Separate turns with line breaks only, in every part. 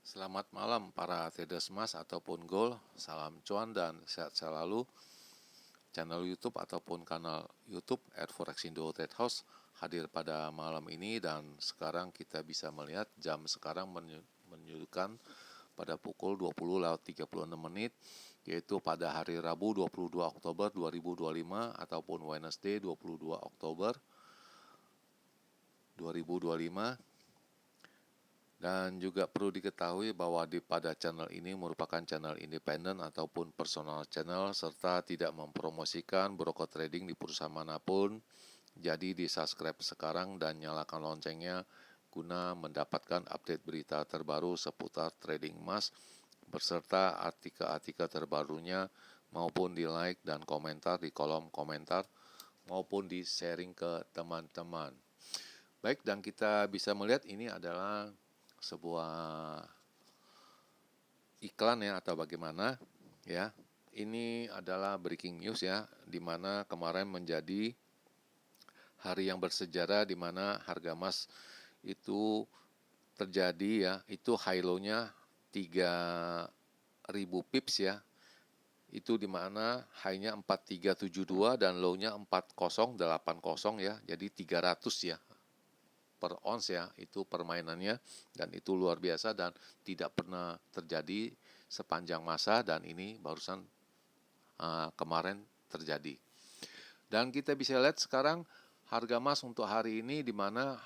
Selamat malam para traders emas ataupun gold, salam cuan dan sehat selalu. Channel YouTube ataupun kanal YouTube @forexindo Trade House hadir pada malam ini dan sekarang kita bisa melihat jam sekarang menunjukkan pada pukul 20.36 yaitu pada hari Rabu 22 Oktober 2025 ataupun Wednesday 22 Oktober 2025. Dan juga perlu diketahui bahwa pada channel ini merupakan channel independen ataupun personal channel serta tidak mempromosikan broker trading di perusahaan manapun. Jadi di subscribe sekarang dan nyalakan loncengnya guna mendapatkan update berita terbaru seputar trading emas beserta artikel-artikel terbarunya maupun di like dan komentar di kolom komentar maupun di sharing ke teman-teman. Baik, dan kita bisa melihat ini adalah sebuah iklan ya atau bagaimana ya. Ini adalah breaking news ya, di mana kemarin menjadi hari yang bersejarah di mana harga emas itu terjadi ya, itu high low-nya 3.000 pips ya. Itu di mana high-nya 4372 dan low-nya 4080 ya. Jadi 300 ya per ons ya, itu permainannya dan itu luar biasa dan tidak pernah terjadi sepanjang masa dan ini barusan kemarin terjadi. Dan kita bisa lihat sekarang harga emas untuk hari ini di mana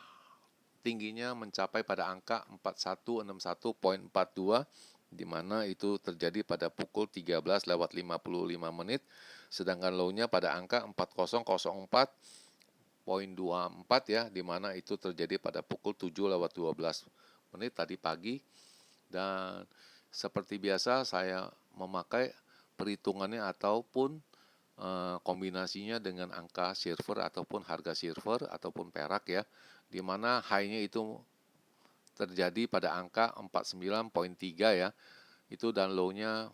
tingginya mencapai pada angka 4161.42 di mana itu terjadi pada pukul 13.55 sedangkan low-nya pada angka 4004.24 ya, di mana itu terjadi pada pukul 7.12 tadi pagi. Dan seperti biasa saya memakai perhitungannya ataupun kombinasinya dengan angka silver ataupun harga silver ataupun perak ya, di mana high-nya itu terjadi pada angka 49.3 ya, itu dan low-nya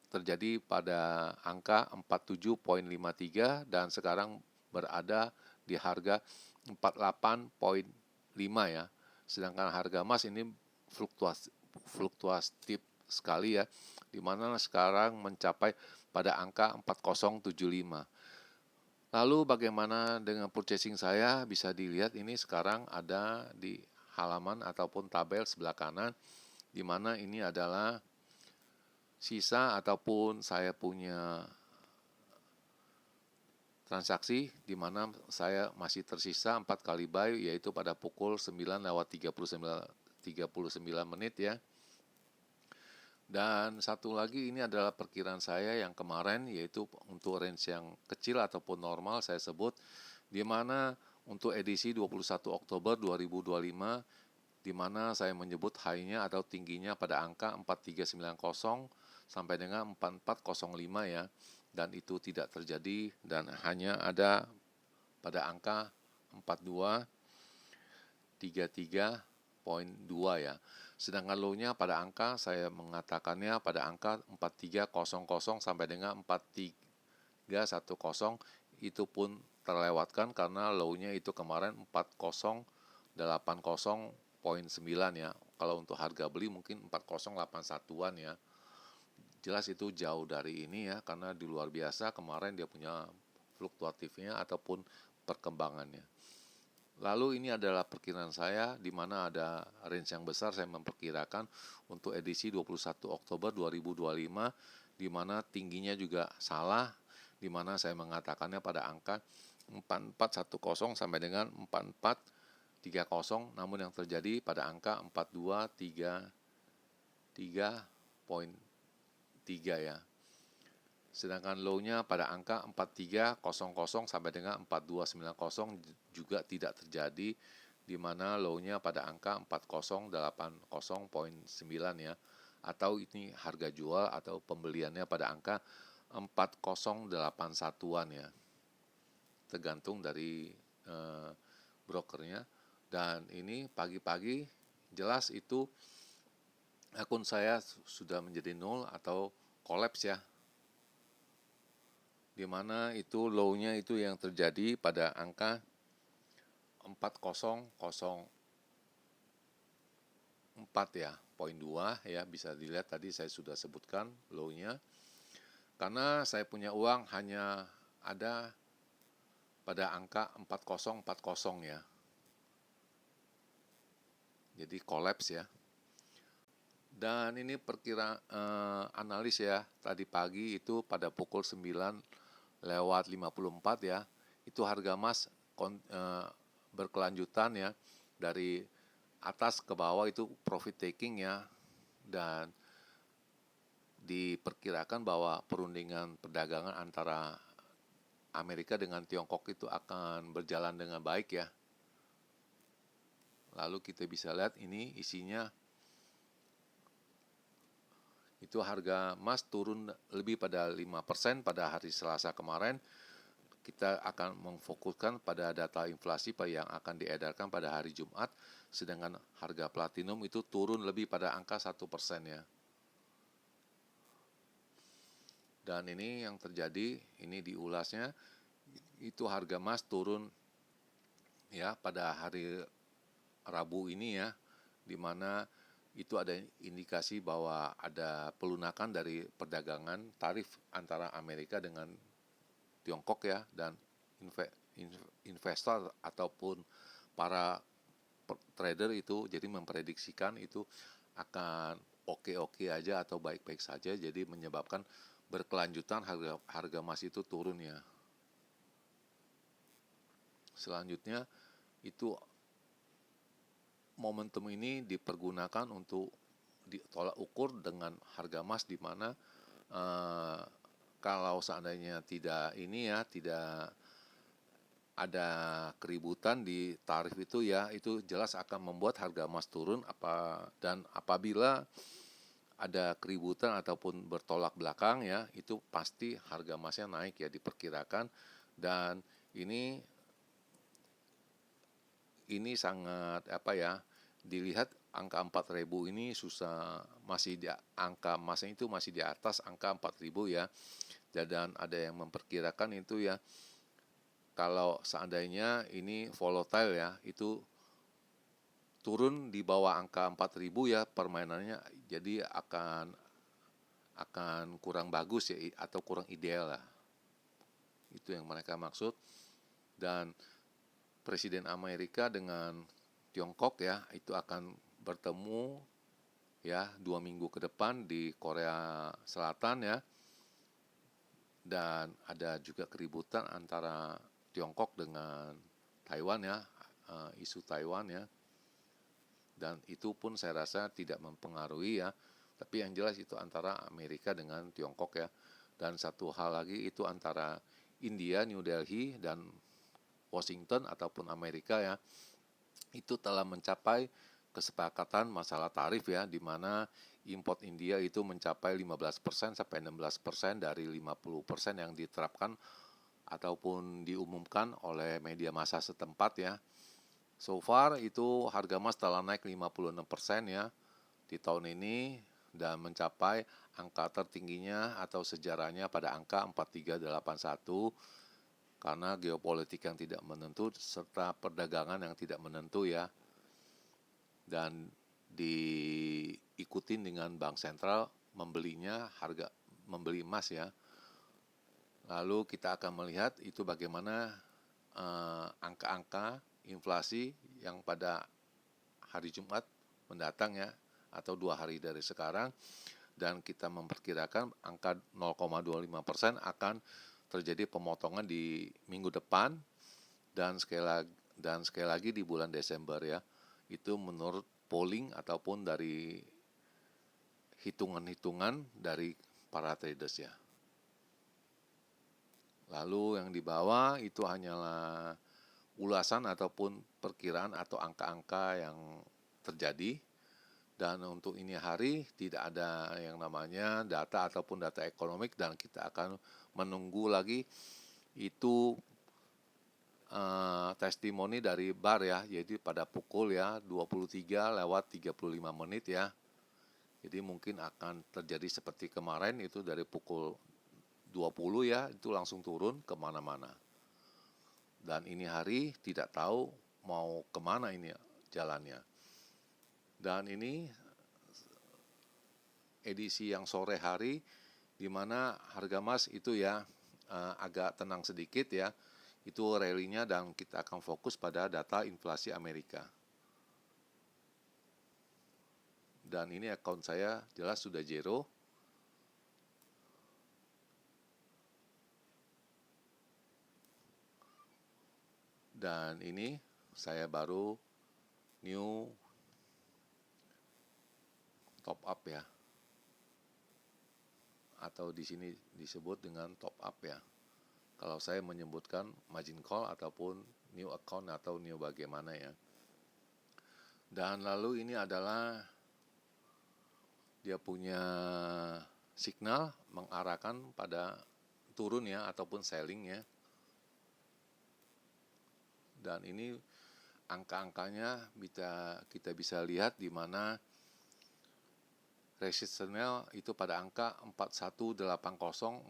terjadi pada angka 47.53 dan sekarang berada di harga 48.5 ya. Sedangkan harga emas ini fluktuatif sekali ya, di mana sekarang mencapai pada angka 4075. Lalu bagaimana dengan purchasing saya? Bisa dilihat ini sekarang ada di halaman ataupun tabel sebelah kanan, di mana ini adalah sisa ataupun saya punya transaksi di mana saya masih tersisa 4 kali buy yaitu pada pukul 9.39 ya. Dan satu lagi ini adalah perkiraan saya yang kemarin yaitu untuk range yang kecil ataupun normal saya sebut, di mana untuk edisi 21 Oktober 2025 di mana saya menyebut high-nya atau tingginya pada angka 4390 sampai dengan 4405 ya, dan itu tidak terjadi dan hanya ada pada angka 4233.2 ya. Sedangkan low-nya pada angka saya mengatakannya pada angka 4300 sampai dengan 4310, itu pun terlewatkan karena low-nya itu kemarin 4080.9 ya. Kalau untuk harga beli mungkin 4081-an ya. Jelas itu jauh dari ini ya, karena di luar biasa kemarin dia punya fluktuatifnya ataupun perkembangannya. Lalu ini adalah perkiraan saya di mana ada range yang besar saya memperkirakan untuk edisi 21 Oktober 2025 di mana tingginya juga salah, di mana saya mengatakannya pada angka 4410 sampai dengan 4430, namun yang terjadi pada angka 4233.3 ya. Sedangkan low-nya pada angka 4300 sampai dengan 4290 juga tidak terjadi, di mana low-nya pada angka 4080.9 ya, atau ini harga jual atau pembeliannya pada angka 4081-an ya, tergantung dari brokernya. Dan ini pagi-pagi jelas itu akun saya sudah menjadi nol atau kolaps ya, di mana itu low-nya itu yang terjadi pada angka 4004 ya, poin 2 ya, bisa dilihat tadi saya sudah sebutkan low-nya. Karena saya punya uang hanya ada pada angka 4040 ya. Jadi collapse ya. Dan ini analis ya, tadi pagi itu pada pukul 9:54 ya, itu harga emas berkelanjutan ya, dari atas ke bawah itu profit taking ya, dan diperkirakan bahwa perundingan perdagangan antara Amerika dengan Tiongkok itu akan berjalan dengan baik ya. Lalu kita bisa lihat ini isinya, itu harga emas turun lebih pada 5% pada hari Selasa kemarin. Kita akan memfokuskan pada data inflasi yang akan diedarkan pada hari Jumat, sedangkan harga platinum itu turun lebih pada angka 1% ya. Dan ini yang terjadi, ini diulasnya, itu harga emas turun ya pada hari Rabu ini ya, di mana itu ada indikasi bahwa ada pelunakan dari perdagangan tarif antara Amerika dengan Tiongkok ya, dan investor ataupun para trader itu jadi memprediksikan itu akan oke-oke aja atau baik-baik saja, jadi menyebabkan berkelanjutan harga emas itu turun ya. Selanjutnya itu momentum ini dipergunakan untuk ditolak ukur dengan harga emas, di mana kalau seandainya tidak ada keributan di tarif itu ya, itu jelas akan membuat harga emas turun. Dan apabila ada keributan ataupun bertolak belakang ya, itu pasti harga emasnya naik ya, diperkirakan. Dan ini sangat dilihat angka 4.000 ini susah, masih di angka emasnya itu masih di atas angka 4.000 ya. Dan ada yang memperkirakan itu ya, kalau seandainya ini volatile ya, itu turun di bawah angka 4.000 ya, permainannya jadi akan kurang bagus ya, atau kurang ideal lah. Itu yang mereka maksud. Dan Presiden Amerika dengan Tiongkok ya, itu akan bertemu ya 2 minggu ke depan di Korea Selatan ya. Dan ada juga keributan antara Tiongkok dengan Taiwan ya, isu Taiwan ya. Dan itu pun saya rasa tidak mempengaruhi ya. Tapi yang jelas itu antara Amerika dengan Tiongkok ya. Dan satu hal lagi itu antara India, New Delhi, dan Washington ataupun Amerika ya, itu telah mencapai kesepakatan masalah tarif ya, di mana import India itu mencapai 15% sampai 16% dari 50% yang diterapkan ataupun diumumkan oleh media massa setempat ya. So far itu harga emas telah naik 56% ya di tahun ini, dan mencapai angka tertingginya atau sejarahnya pada angka 4381, karena geopolitik yang tidak menentu serta perdagangan yang tidak menentu ya. Dan diikutin dengan bank sentral membeli emas ya. Lalu kita akan melihat itu bagaimana angka-angka inflasi yang pada hari Jumat mendatang ya, atau 2 hari dari sekarang. Dan kita memperkirakan angka 0,25% akan terjadi pemotongan di minggu depan, dan sekali lagi di bulan Desember ya. Itu menurut polling ataupun dari hitungan-hitungan dari para traders ya. Lalu yang di bawah itu hanyalah ulasan ataupun perkiraan atau angka-angka yang terjadi. Dan untuk ini hari tidak ada yang namanya data ataupun data ekonomik, dan kita akan menunggu lagi itu testimoni dari BAR ya, jadi pada pukul ya 23:35 ya. Jadi mungkin akan terjadi seperti kemarin, itu dari pukul 20 ya, itu langsung turun kemana-mana. Dan ini hari tidak tahu mau kemana ini jalannya. Dan ini edisi yang sore hari, di mana harga emas itu ya agak tenang sedikit ya, itu rally-nya, dan kita akan fokus pada data inflasi Amerika. Dan ini account saya jelas sudah zero. Dan ini saya baru new top up ya, atau di sini disebut dengan top up ya. Kalau saya menyebutkan margin call ataupun new account atau new bagaimana ya. Dan lalu ini adalah dia punya signal mengarahkan pada turun ya ataupun selling ya. Dan ini angka-angkanya kita bisa lihat di mana resistennya itu pada angka 4180,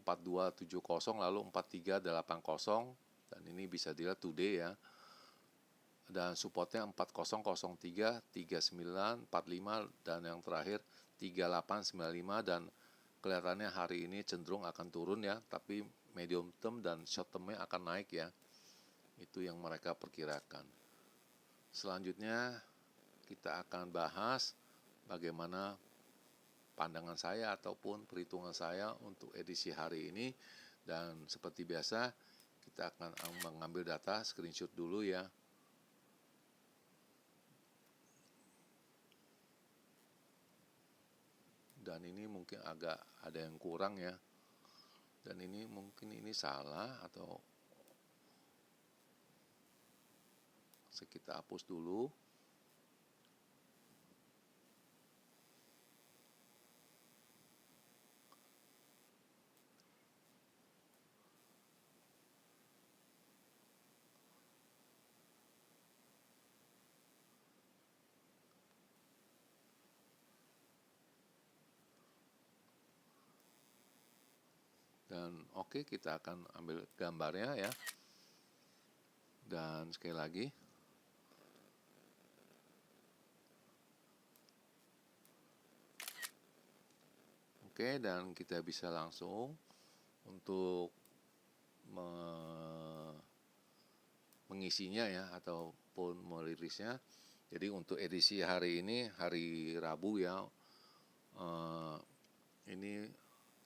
4270, lalu 4380, dan ini bisa dilihat today ya. Dan supportnya 4003, 3945, dan yang terakhir 3895, dan kelihatannya hari ini cenderung akan turun ya, tapi medium term dan short termnya akan naik ya. Itu yang mereka perkirakan. Selanjutnya kita akan bahas bagaimana pandangan saya ataupun perhitungan saya untuk edisi hari ini. Dan seperti biasa kita akan mengambil data screenshot dulu ya. Dan ini mungkin agak ada yang kurang ya. Dan ini mungkin ini salah atau kita hapus dulu. Dan oke, kita akan ambil gambarnya ya. Dan sekali lagi, oke, dan kita bisa langsung untuk mengisinya ya ataupun merilisnya. Jadi untuk edisi hari ini, hari Rabu ya, ini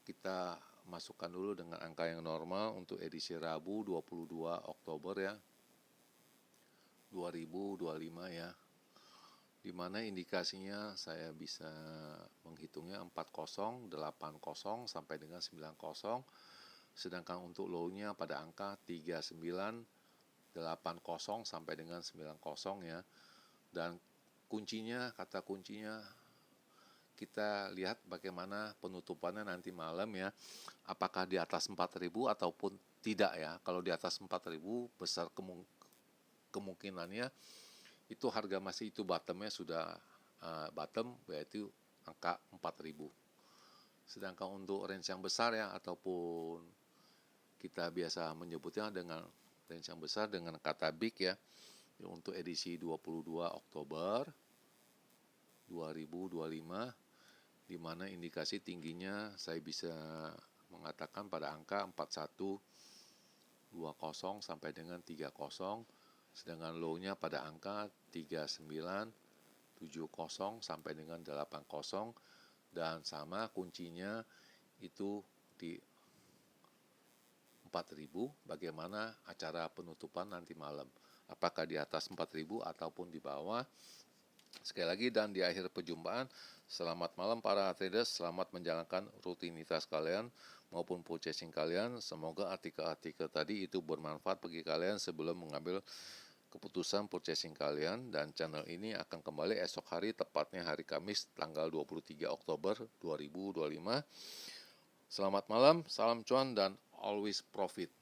kita masukkan dulu dengan angka yang normal untuk edisi Rabu 22 Oktober ya 2025 ya, dimana indikasinya saya bisa menghitungnya 40, 80 sampai dengan 90, sedangkan untuk low-nya pada angka 3980 sampai dengan 90 ya. Dan kuncinya, kata kuncinya, kita lihat bagaimana penutupannya nanti malam ya, apakah di atas 4.000 ataupun tidak ya. Kalau di atas 4.000 besar kemungkinannya itu harga masih itu bottomnya sudah bottom, yaitu angka 4.000. Sedangkan untuk range yang besar ya, ataupun kita biasa menyebutnya dengan range yang besar dengan kata big ya, untuk edisi 22 Oktober 2025, di mana indikasi tingginya saya bisa mengatakan pada angka 4120 sampai dengan 30, sedangkan low-nya pada angka 3970 sampai dengan 80, dan sama kuncinya itu di 4.000. Bagaimana acara penutupan nanti malam, apakah di atas 4.000 ataupun di bawah. Sekali lagi, dan di akhir perjumpaan, selamat malam para traders, selamat menjalankan rutinitas kalian maupun purchasing kalian. Semoga artikel-artikel tadi itu bermanfaat bagi kalian sebelum mengambil keputusan purchasing kalian. Dan channel ini akan kembali esok hari, tepatnya hari Kamis tanggal 23 Oktober 2025. Selamat malam, salam cuan, dan always profit.